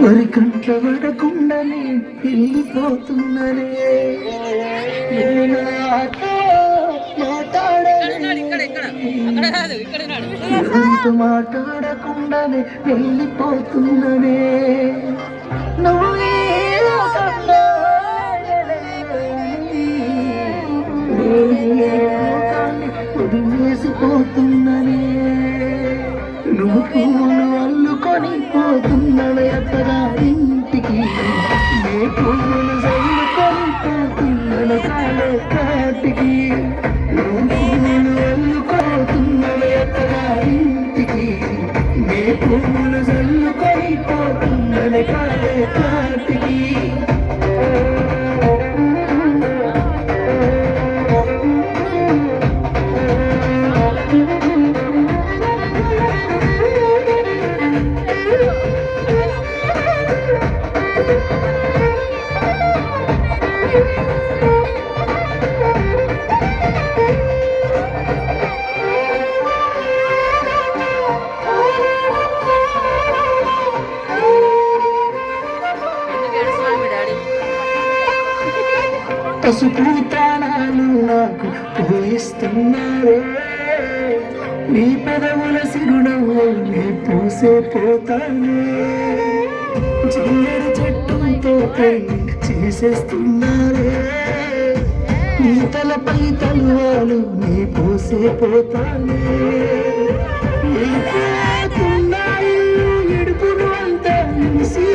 ఎవరి కంట్ల పడకుండానే వెళ్ళిపోతున్ననే మాట్లాడకుండానే వెళ్ళిపోతున్ననే నువ్వే వదిలేసిపోతున్ననే నువ్వు పూలు అల్లుకొని పోతున్నవే అత్తగారింటికి నే పూలు చల్లుకొని పోతున్నను కాలే కాటికి నువ్వు పూలు అల్లుకోతున్నవే అత్తగారింటికి నే పూలు చల్లుకొని పోతున్నను కాలే కాటికి పసుపు తాళాలు నాకు పోయిస్తున్నారే నీ పెదవుల సిరునవ్వు నే పూసే పోతానే చిల్లర చెట్టుతో చేసేస్తున్నారే నీ తలపై తలువాలు నీ పూసే పోతానే ఎడుపును అంతా నిలిసి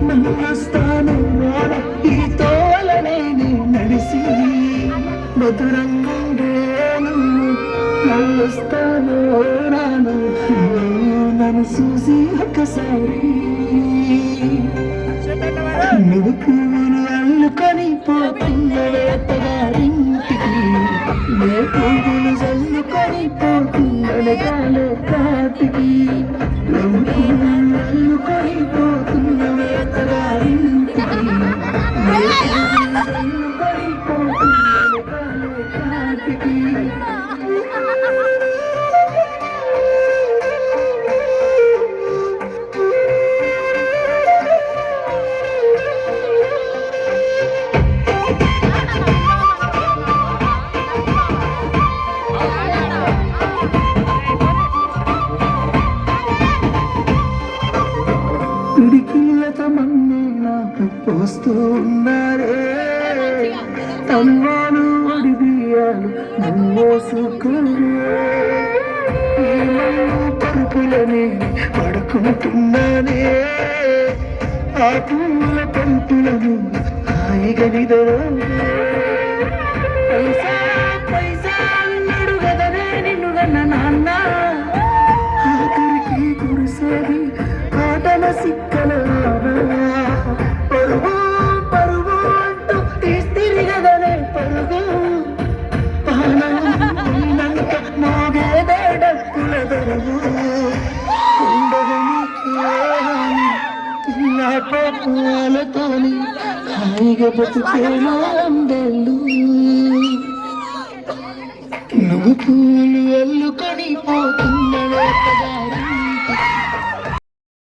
నమ్మస్తాను ఈ తోలనే నడిసి మధురంగేను నవ్వుస్తాను రాను నన్ను చూసి ఒక్కసారి నువ్వు పువ్వులు అల్లుకొని పోతున్నవే అత్తగారింటికి నే పువ్వులు చల్లుకొని పోతున్ననే కాలే కాటికి నువ్వు పువ్వులు అల్లుకొని పోతున్నవే అత్తగారింటికి నే పువ్వులు చల్లుకొని పోతున్ననే కాలే కాటికి పిడికిళ్ళతో మన్నే నాకు పోస్తూ ఉన్నారే తన్వాలు ఒడిబియ్యాలు నమ్మోసుకునే ఈ మన్ను పరుపులనే పడుకుంటున్నానే ఆ పూల పంపులను హాయిగా నిదరో పైసా పైసా అన్నాడు కదనే నిన్ను కన్న నాన్న ఆఖరికి కురిసేది కాటల సిక్కల పరుగు పరుగు అంటూ తీస్తిరి కదనే పరుగు పానంక మోగేదే డక్కుల దరుగు ఉండదని నా పాపాలతోని హాయిగా బతుకేనా అందెళ్ళు నువ్వు పూలు అల్లుకొని పోతున్నవే అత్తగారింటికి